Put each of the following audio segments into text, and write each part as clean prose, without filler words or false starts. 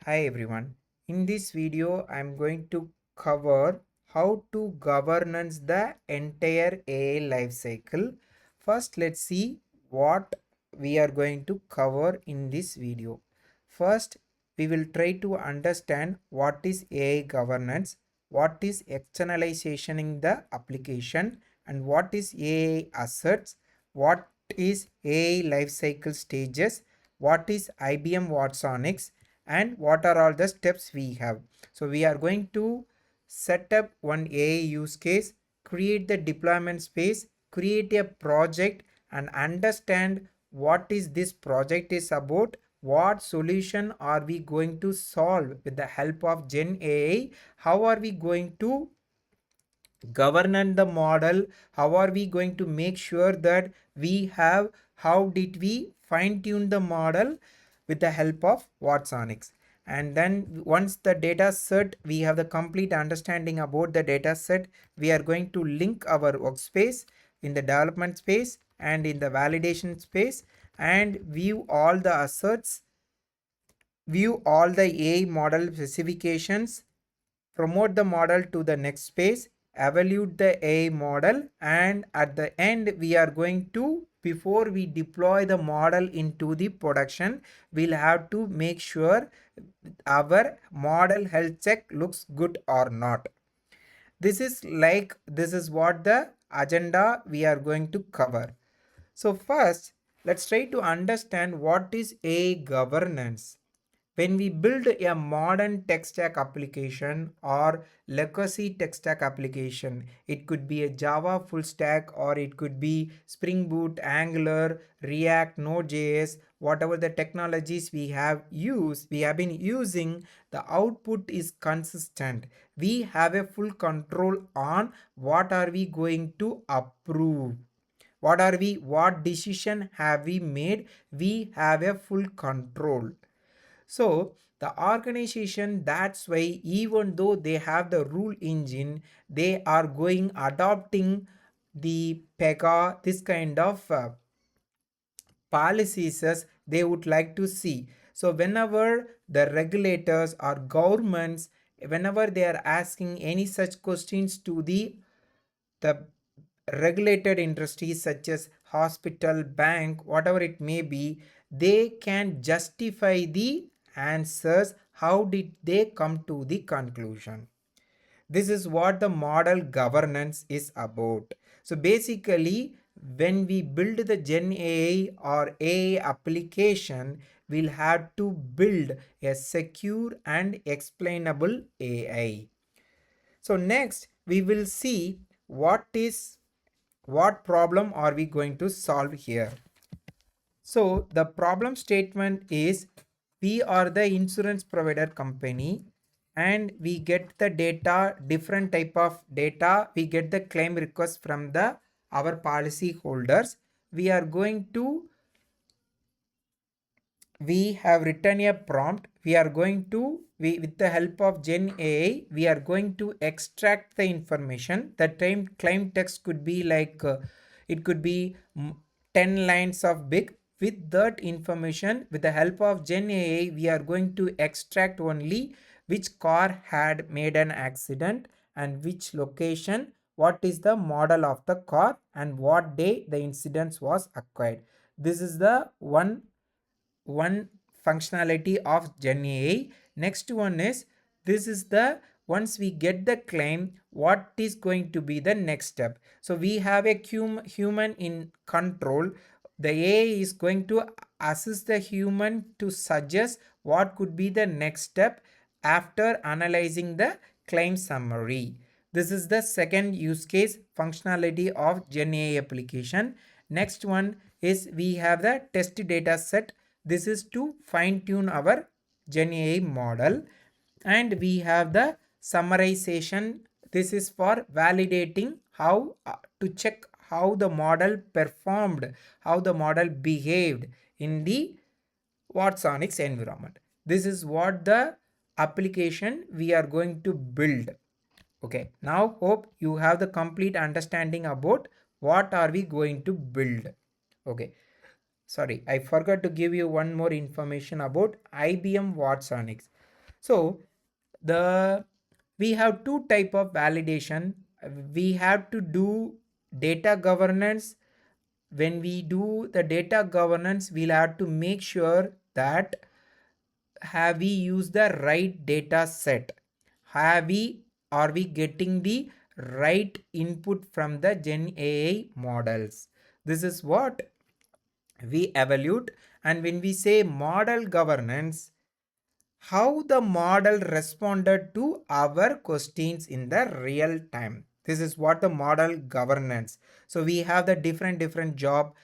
Hi everyone. In this video, I'm going to cover how to governance the entire AI life cycle. First, let's see what we are going to cover in this video. First, we will try to understand what is AI governance, what is externalization in the application, and what is AI assets, what is AI life cycle stages, what is IBM watsonx, and what are all the steps we have. So we are going to set up one AI use case, create the deployment space, create a project, and understand what is this project is about, what solution are we going to solve with the help of Gen AI, how are we going to govern the model, how are we going to make sure that we have, how did we fine tune the model with the help of watsonx. And then once the data set, we have the complete understanding about the data set, we are going to link our workspace in the development space and in the validation space, and view all the assets, view all the AI model specifications, promote the model to the next phase, evaluate the AI model, and at the end we are going to, before we deploy the model into the production, we'll have to make sure our model health check looks good or not. This is what the agenda we are going to cover. So first, let's try to understand what is AI governance. When we build a modern tech stack application or legacy tech stack application, it could be a Java full stack, or it could be Spring Boot, Angular, React, Node.js, whatever the technologies we have been using, the output is consistent. We have a full control on what are we going to approve, what decision have we made, we have a full control. So the organization, that's why even though they have the rule engine, they are going adopting the pega, this kind of policies as they would like to see. So whenever the regulators or governments, whenever they are asking any such questions to the regulated industries such as hospital, bank, whatever it may be, they can justify the answers. How did they come to the conclusion? This is what the model governance is about. So basically, when we build the Gen AI or AI application, we'll have to build a secure and explainable AI. So next, we will see what problem are we going to solve here. So the problem statement is, we are the insurance provider company and we get the data, different type of data. We get the claim request from the our policy holders. We are going to, we have written a prompt. We are going to, with the help of Gen AI, we are going to extract the information. The claim text could be like, it could be 10 lines of big. With that information, with the help of Gen AI, we are going to extract only which car had made an accident and which location, what is the model of the car, and what day the incident was occurred. This is the one functionality of Gen AI. Next one is, this is the, once we get the claim, what is going to be the next step. So we have a human in control. The AI is going to assist the human to suggest what could be the next step after analyzing the claim summary. This is the second use case functionality of Gen AI application. Next one is, we have the test data set. This is to fine tune our Gen AI model. And we have the summarization. This is for validating how, to check how the model performed, how the model behaved in the watsonx environment. This is what the application we are going to build. Okay, now hope you have the complete understanding about what are we going to build. Okay, sorry, I forgot to give you one more information about IBM watsonx. So the we have two type of validation. We have to do data governance. When we do the data governance, we'll have to make sure that have we used the right data set, have we are we getting the right input from the gen AI models. This is what we evaluate. And when we say model governance, how the model responded to our questions in the real time. This is what the model governance. So we have the different job,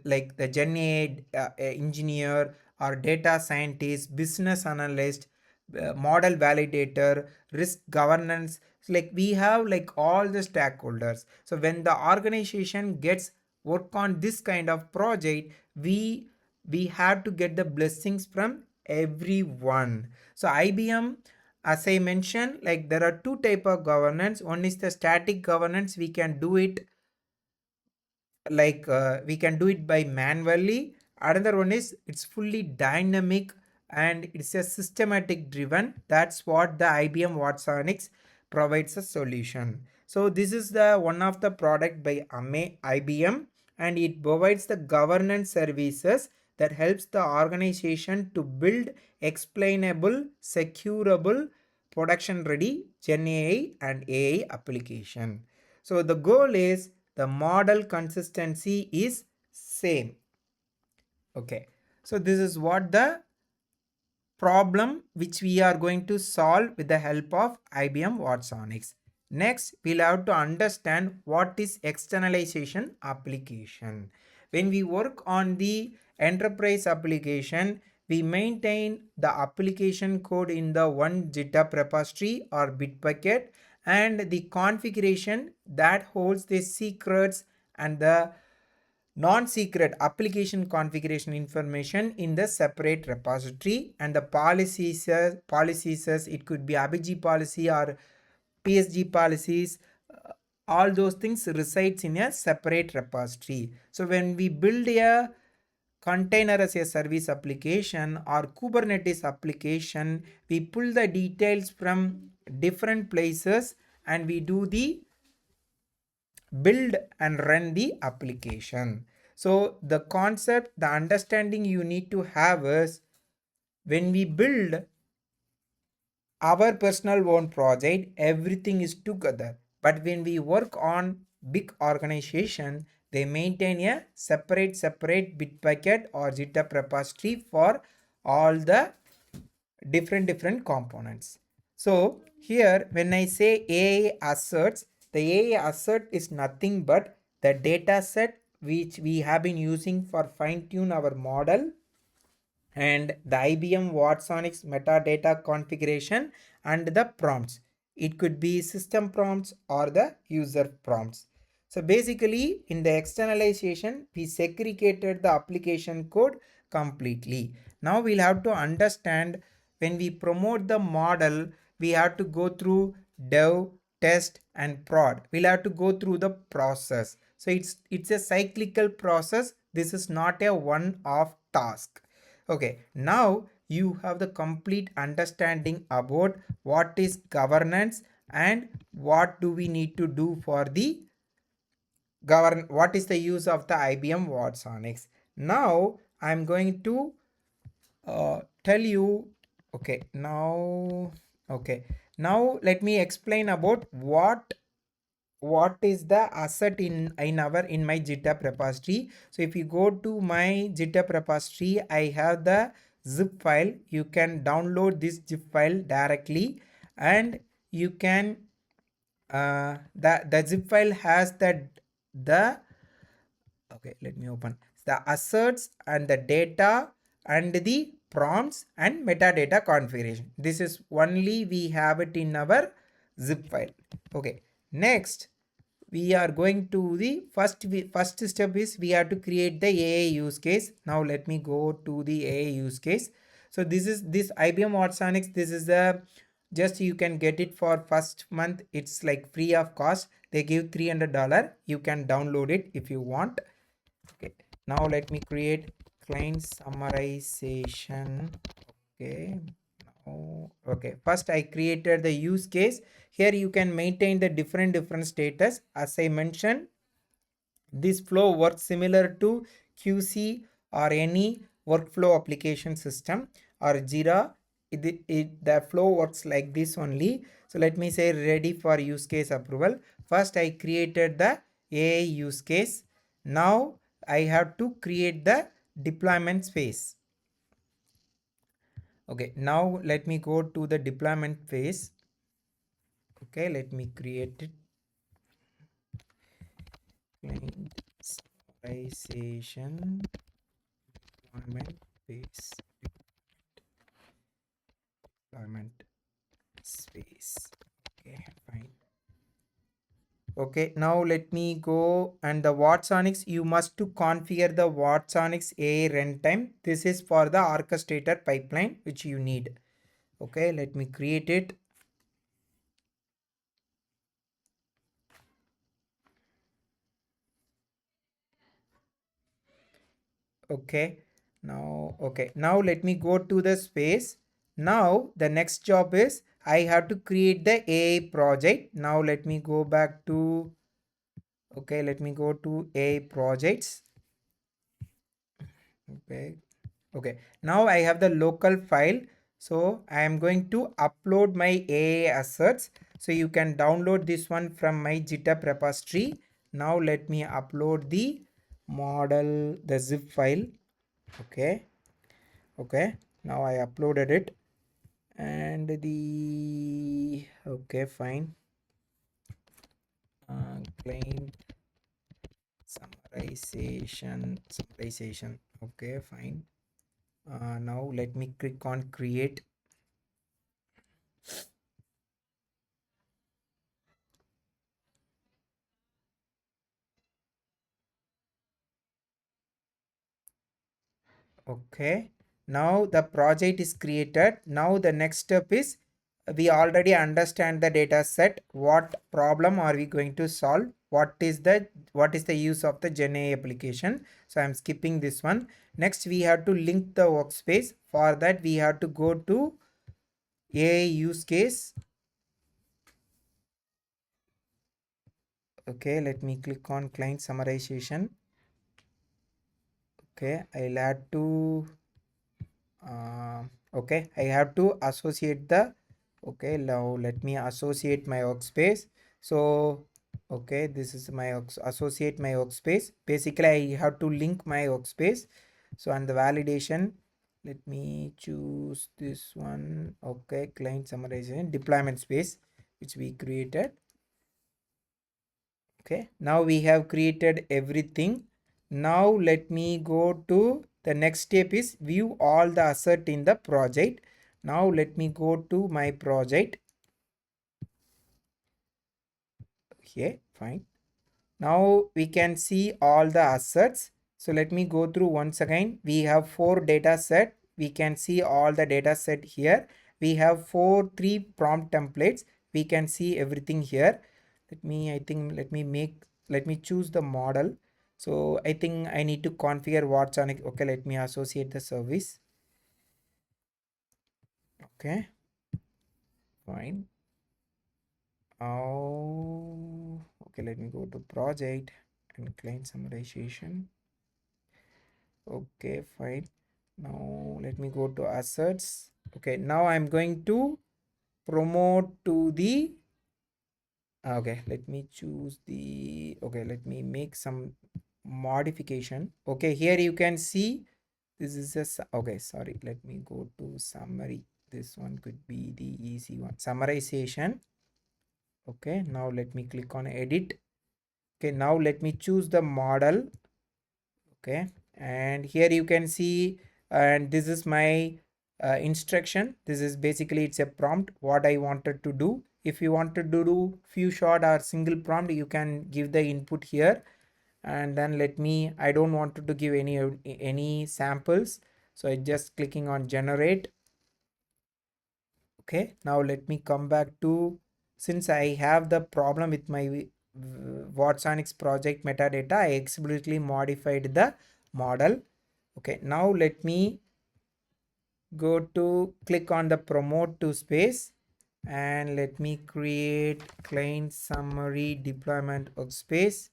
like the gen AI engineer or data scientist, business analyst, model validator, risk governance. So like we have like all the stakeholders. So when the organization gets work on this kind of project, we have to get the blessings from everyone. So IBM, as I mentioned, like there are two type of governance. One is the static governance. We can do it like we can do it by manually. Another one is it's fully dynamic and it's a systematic driven. That's what the IBM watsonx provides a solution. So this is the one of the product by IBM, and it provides the governance services that helps the organization to build explainable, secureable, production ready gen AI and AI application. So the goal is the model consistency is same. Okay, so this is what the problem which we are going to solve with the help of IBM watsonx. Next, we'll have to understand what is externalization application. When we work on the enterprise application, we maintain the application code in the one GitHub repository or Bitbucket, and the configuration that holds the secrets and the non-secret application configuration information in the separate repository. And the policies, it could be abg policy or psg policies, all those things resides in a separate repository. So when we build a container as a service application or Kubernetes application, we pull the details from different places and we do the build and run the application. So the concept, the understanding you need to have is when we build our personal own project, everything is together. But when we work on big organization, they maintain a separate Bitbucket or GitHub repository for all the different components. So here when I say AI assets, the AI asset is nothing but the data set which we have been using for fine tune our model, and the IBM watsonx metadata configuration and the prompts. It could be system prompts or the user prompts. So basically in the externalization, we segregated the application code completely. Now we'll have to understand when we promote the model, we have to go through dev, test and prod. We'll have to go through the process. So it's a cyclical process. This is not a one-off task. Okay, now you have the complete understanding about what is governance and what do we need to do for the what is the use of the IBM watsonx. Now I'm going to tell you. Okay, now let me explain about what is the asset in my GitHub repository. So if you go to my GitHub repository, I have the zip file. You can download this zip file directly, and you can the zip file has the okay, let me open the assets and the data and the prompts and metadata configuration. This is only we have it in our zip file. Okay, next we are going to the first step is we have to create the AI use case. Now let me go to the AI use case. So this is this IBM watsonx. This is the just you can get it for first month. It's like free of cost. They give $300. You can download it if you want. Okay, now let me create client summarization. Okay, Oh, okay, first I created the use case. Here you can maintain the different status. As I mentioned, this flow works similar to QC or any workflow application system or Jira. The flow works like this only. So let me say ready for use case approval. First I created the AI use case. Now I have to create the deployment phase. Okay, now let me go to the deployment phase. Okay, let me create it. Client summarization deployment phase. Deployment space. Okay, fine. Okay, now let me go and the watsonx, you must to configure the watsonx AI runtime. This is for the orchestrator pipeline which you need. Okay, let me create it. Okay, now let me go to the space. Now the next job is I have to create the AI project. Now let me go back to, okay, let me go to AI projects. Okay, okay, now I have the local file. So I am going to upload my AI assets. So you can download this one from my GitHub repository. Now let me upload the model, the zip file. Okay, okay, now I uploaded it. And the, okay, fine, client summarization. Okay, fine. Now let me click on create. Okay, now the project is created. Now the next step is we already understand the data set. What problem are we going to solve? What is the use of the Gen AI application? So I'm skipping this one. Next we have to link the workspace. For that we have to go to AI use case. Okay, let me click on client summarization. Okay, I'll add to okay, I have to associate the, okay, now let me associate my workspace. So okay, this is my associate my workspace. Basically I have to link my workspace. So and the validation, let me choose this one. Okay, client summarization deployment space which we created. Okay, now we have created everything. Now let me go to the next step is view all the asset in the project. Now let me go to my project. Okay, fine. Now we can see all the assets. So let me go through once again. We have 4 data set. We can see all the data set here. We have 3 prompt templates. We can see everything here. Let me choose the model. So I think I need to configure watsonx. Okay, let me associate the service. Okay, fine. Oh, okay, let me go to project and client summarization. Okay, fine. Now let me go to assets. Okay, now I'm going to promote to the, okay, let me choose the, okay, let me make some modification. Okay, here you can see this is okay, sorry, let me go to summary. This one could be the easy one, summarization. Okay, now let me click on edit. Okay, now let me choose the model. Okay, and here you can see, and this is my instruction. This is basically it's a prompt what I wanted to do. If you wanted to do few short or single prompt, you can give the input here. And then let me, I don't want to give any samples, so I just clicking on generate. Okay, now let me come back to, since I have the problem with my watsonx project metadata, I explicitly modified the model. Okay, now let me go to click on the promote to space, and let me create client summary deployment workspace.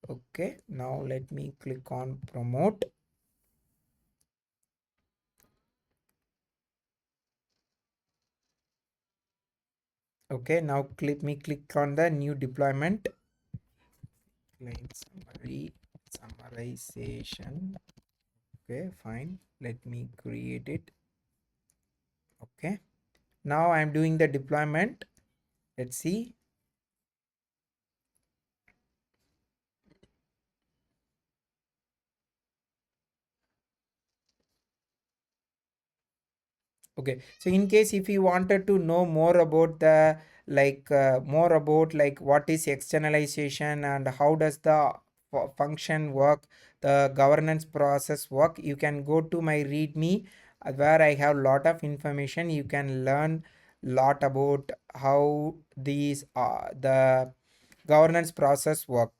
Okay, now let me click on promote. Okay, now click on the new deployment, client summary summarization. Okay, fine, let me create it. Okay, now I'm doing the deployment. Let's see. Okay, so in case if you wanted to know more about the more about like what is externalization and how does the function work, the governance process work, you can go to my readme, where I have lot of information. You can learn lot about how these the governance process work.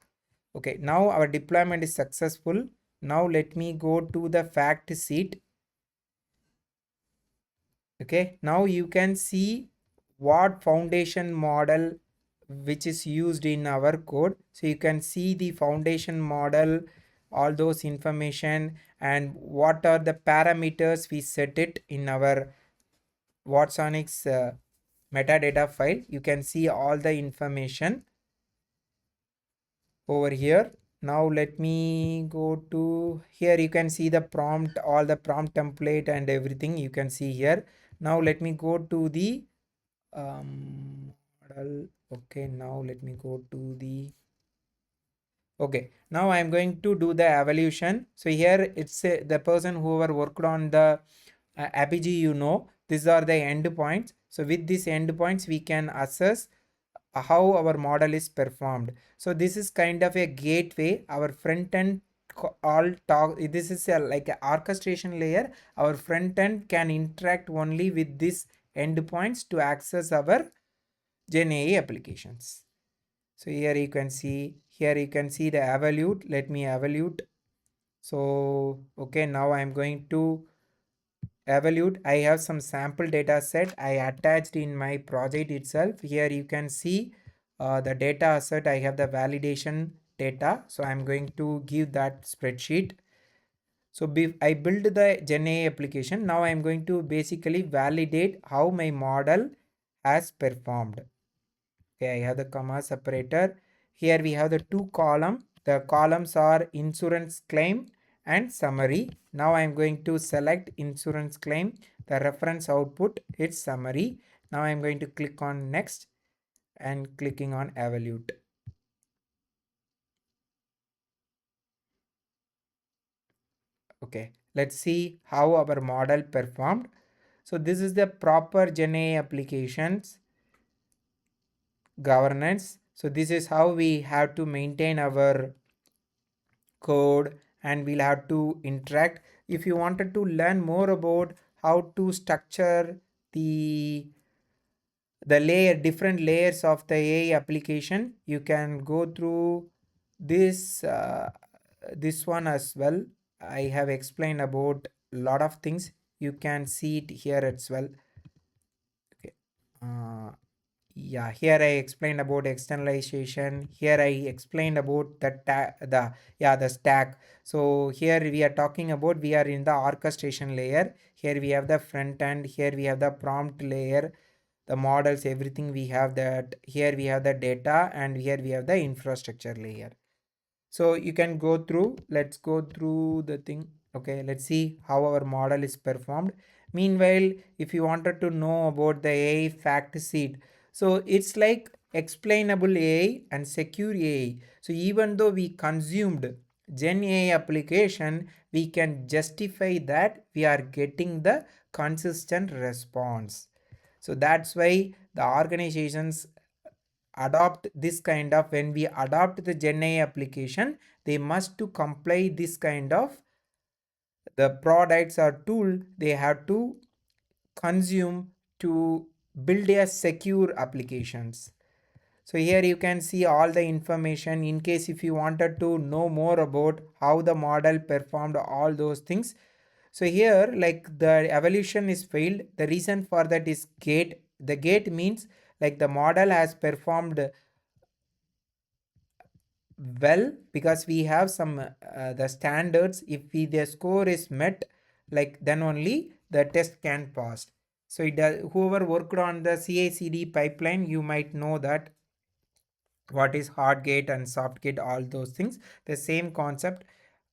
Okay, now our deployment is successful. Now let me go to the fact sheet. Okay, now you can see what foundation model which is used in our code. So you can see the foundation model, all those information, and what are the parameters we set it in our watsonx metadata file. You can see all the information over here. Now let me go to here. You can see the prompt, all the prompt template and everything you can see here. Now let me go to the model. Okay, now let me go to the okay, now I'm going to do the evaluation. So here it's the person whoever worked on the apg, these are the endpoints. So with these endpoints we can assess how our model is performed. So this is kind of a gateway. Our front end all talk, this is a, like a orchestration layer. Our front end can interact only with these endpoints to access our Gen AI applications. So here you can see the evaluate. Let me evaluate. So okay, now I'm going to evaluate. I have some sample data set I attached in my project itself. Here you can see the data set. I have the validation data, so I'm going to give that spreadsheet. So I build the Gen AI application. Now I'm going to basically validate how my model has performed. Okay, I have the comma separator. Here we have the two column. The columns are insurance claim and summary. Now I am going to select insurance claim. The reference output is summary. Now I am going to click on next and clicking on evaluate. Okay, let's see how our model performed. So this is the proper Gen AI applications governance. So this is how we have to maintain our code, and we'll have to interact. If you wanted to learn more about how to structure the layer, different layers of the AI application, you can go through this this one as well. I have explained about a lot of things. You can see it here as well. Okay, yeah, here I explained about externalization. Here I explained about the stack. So here we are talking about, we are in the orchestration layer. Here we have the front end, here we have the prompt layer, the models, everything we have that. Here we have the data, and here we have the infrastructure layer. So you can go through, let's go through the thing. Okay, let's see how our model is performed. Meanwhile, if you wanted to know about the AI fact sheet, so it's like explainable AI and secure AI. So even though we consumed Gen AI application, we can justify that we are getting the consistent response. So that's why the organizations adopt this kind of, when we adopt the Gen AI application, they must to comply this kind of the products or tool they have to consume to build a secure applications. So here you can see all the information. In case if you wanted to know more about how the model performed all those things, So here, like the evolution is failed. The reason for that is gate. The gate means like the model has performed well because we have some the standards. If we, the score is met, like then only the test can pass. So it does, whoever worked on the CI/CD pipeline, you might know that what is hard gate and soft gate, all those things, the same concept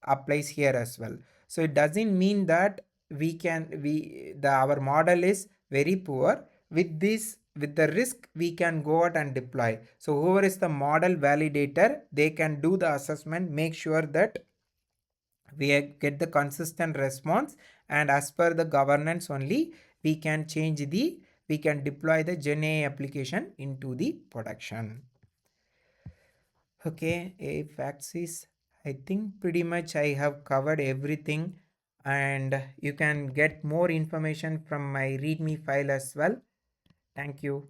applies here as well. So it doesn't mean that we the our model is very poor. With this, with the risk, we can go out and deploy. So whoever is the model validator, they can do the assessment, make sure that we get the consistent response, and as per the governance only, we can change the, we can deploy the Gen AI application into the production. Okay, a facts is, I think pretty much I have covered everything, and you can get more information from my README file as well. Thank you.